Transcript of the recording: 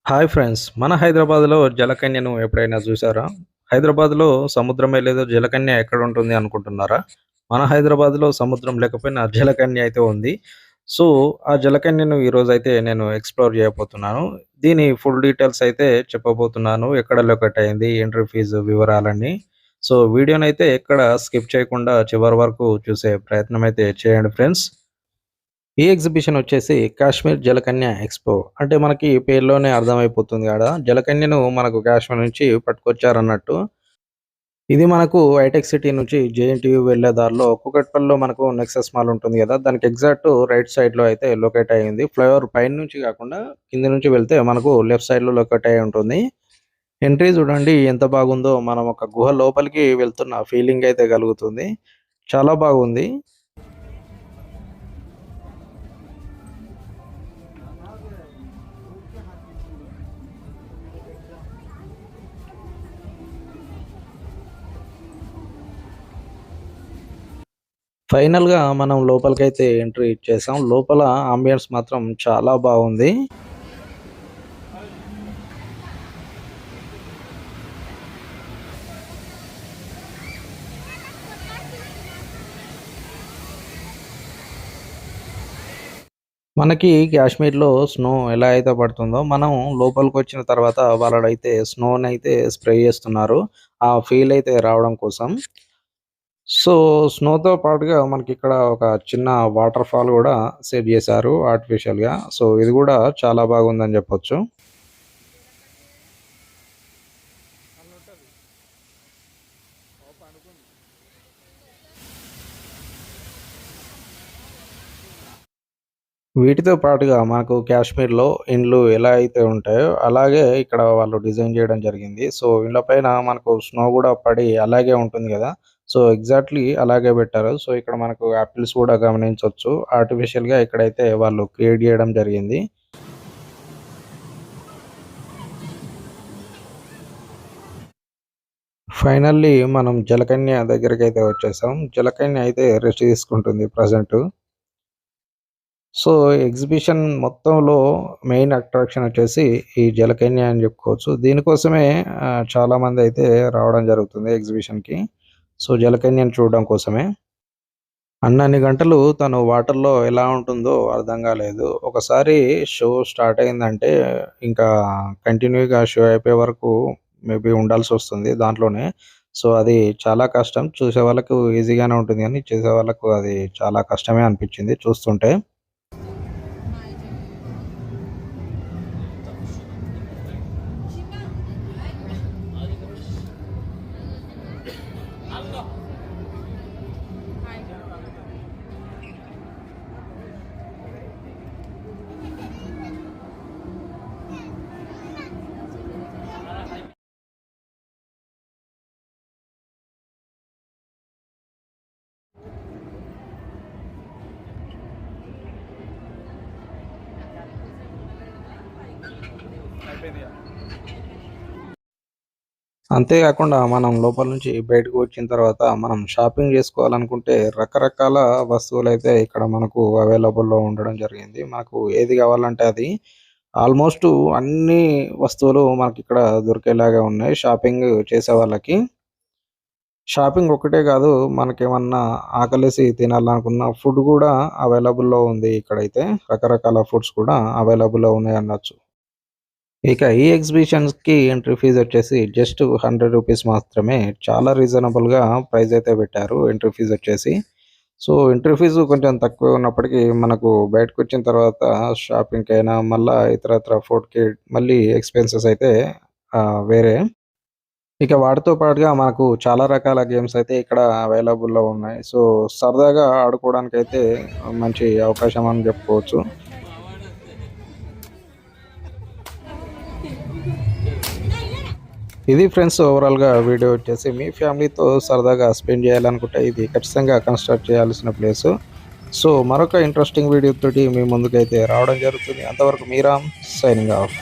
Hi friends. మన హైదరాబాద్‌లో జలకన్యను ఎప్పుడైనా చూసారా? హైదరాబాద్‌లో సముద్రమే లేదు, జలకన్య ఎక్కడుంటుంది అనుకుంటున్నారా? మన హైదరాబాద్‌లో సముద్రం లేకపోయినా జలకన్య అయితే ఉంది. సో, ఆ జలకన్యను ఈరోజైతే నేను ఎక్స్‌ప్లోర్ చేయబోతున్నాను. దీని ఫుల్ డీటెయిల్స్ అయితే చెప్పబోతున్నాను. ఎక్కడ లొకేట్ అయింది, ఎంట్రీ ఫీజు వివరాలన్నీ. సో, వీడియోనైతే ఎక్కడ స్కిప్ చేయకుండా చివరి వరకు చూసే ప్రయత్నం అయితే చేయండి ఫ్రెండ్స్. ఈ ఎగ్జిబిషన్ వచ్చేసి కాశ్మీర్ జలకన్య ఎక్స్‌పో. అంటే మనకి పేరులోనే అర్థమైపోతుంది గదా! జలకన్యను మనకు కాశ్మీర్ నుంచి పట్టుకొచ్చారన్నట్టు. ఇది మనకు హైటెక్ సిటీ నుంచి జేఎన్‌టీయూ వెళ్ళే దారిలో కూకట్పల్లిలో మనకు నెక్సెస్ మాల్ ఉంటుంది గదా! దానికి ఎగ్జాక్ట్ రైట్ సైడ్‌లో అయితే లొకేట్ అయ్యింది. ఫ్లైఓవర్ పైన నుంచి కాకుండా కింద నుంచి వెళ్తే మనకు లెఫ్ట్ సైడ్‌లో లొకేట్ అయ్యి ఉంటుంది. ఎంట్రీ చూడండి ఎంత బాగుందో. మనం ఒక గుహ లోపలికి వెళ్తున్న ఫీలింగ్ అయితే కలుగుతుంది. చాలా బాగుంది. ఫైనల్‌గా మనం లోపలికైతే ఎంట్రీ ఇచ్చేసాం. లోపల అంబియన్స్ మాత్రం చాలా బావుంది. మనకి కాశ్మీర్‌లో స్నో ఎలా అయితే పడుతుందో, మనం లోపలికొచ్చిన తర్వాత వాళ్ళడైతే స్నోనైతే స్ప్రే చేస్తున్నారు. ఆ ఫీల్ అయితే రావడం కోసం. సో, స్నోతో పాటుగా మనకిక్కడ ఒక చిన్న వాటర్ ఫాల్ గూడా సెట్ చేశారు ఆర్టిఫిషియల్‌గా. సో, ఇది గూడా చాలా బాగుందని జెప్పొచ్చు. వీటితో పాటుగా మనకు కాశ్మీర్‌లో ఇండ్లు ఎలా అయితే ఉంటాయో, అలాగే ఇక్కడ వాళ్ళు డిజైన్ జేయడం జరిగింది. సో, ఇండ్ల పైన మనకు స్నో గూడా పడి అలాగే ఉంటుంది గదా! సో, ఎగ్జాక్ట్‌లీ అలాగే పెట్టారు. సో, ఇక్కడ మనకు యాపిల్స్ గూడా గమనించొచ్చు. ఆర్టిఫిషియల్‌గా ఇక్కడైతే వాళ్ళు క్రియేట్ జేయడం జరిగింది. ఫైనల్లీ మనం జలకన్య దగ్గరికైతే వచ్చేసాం. జలకన్య అయితే రెస్ట్ తీసుకుంటుంది ప్రెజెంటు. సో, ఎగ్జిబిషన్ మొత్తంలో మెయిన్ అట్రాక్షన్ వచ్చేసి ఈ జలకన్య అని చెప్పుకోవచ్చు. దీనికోసమే చాలామందైతే రావడం జరుగుతుంది ఎగ్జిబిషన్‌కి. సో, జలకన్యను చూడడం కోసమే. అన్నన్ని గంటలు తను వాటర్‌లో ఎలా ఉంటుందో అర్థం కాలేదు. ఒకసారి షో స్టార్ట్ అయిందంటే ఇంకా కంటిన్యూ‌గా షో అయిపోయే వరకు మేబీ ఉండాల్సొస్తుంది దాంట్లోనే. సో, అది చాలా కష్టం. చూసే వాళ్ళకు ఈజీగానే ఉంటుంది గానీ, చేసే వాళ్ళకు అది చాలా కష్టమే అనిపించింది చూస్తుంటే. అంతేగాకుండా మనం లోపల నుంచి బయటకు వచ్చిన తర్వాత మనం షాపింగ్ జేసుకోవాలనుకుంటే రకరకాల వస్తువులైతే ఇక్కడ మనకు అవైలబుల్‌లో ఉండడం జరిగింది. మనకు ఏది గావాలంటే అది ఆల్‌మోస్టు అన్ని వస్తువులు మనకిక్కడ దొరికేలాగా ఉన్నాయి షాపింగ్ చేసేవాళ్ళకి. షాపింగ్ ఒక్కటే గాదు, మనకేమన్నా ఆకలేసి తినాలనుకున్న ఫుడ్ గూడా అవైలబుల్‌లో ఉంది ఇక్కడైతే. రకరకాల ఫుడ్స్ కూడా అవైలబుల్‌లో ఉన్నాయనొచ్చు. ఇక ఈ ఎగ్జిబిషన్స్‌కి ఎంట్రీ ఫీజ్ వచ్చేసి జస్ట్ రూ. 100 మాత్రమే. చాలా రీజనబుల్‌గా ప్రైస్ అయితే పెట్టారు ఎంట్రీ ఫీజ్ వచ్చేసి. సో, ఎంట్రీ ఫీజు కొంచెం తక్కువే ఉన్నప్పటికీ మనకు బయటకొచ్చిన తర్వాత షాపింగ్‌కైనా మళ్ళా ఇతరత్ర ఫుడ్‌కి మళ్ళీ ఎక్స్‌పెన్సెస్ అయితే వేరే. ఇక వాటితో పాటుగా మనకు చాలా రకాల గేమ్స్ అయితే ఇక్కడ అవైలబుల్‌లో ఉన్నాయి. సో, సరదాగా ఆడుకోవడానికైతే మంచి అవకాశం అని చెప్పుకోవచ్చు. ఇది ఫ్రెండ్స్ ఓవరాల్‌గా వీడియో వచ్చేసి మీ ఫ్యామిలీతో సరదాగా స్పెండ్ చేయాలనుకుంటే ఇది ఖచ్చితంగా కన్సిడర్ చేయాల్సిన ప్లేసు. సో, మరొక ఇంట్రెస్టింగ్ వీడియో తోటి మీ ముందుకైతే రావడం జరుగుతుంది. అంతవరకు మీరామ్ సైనింగ్ ఆఫ్.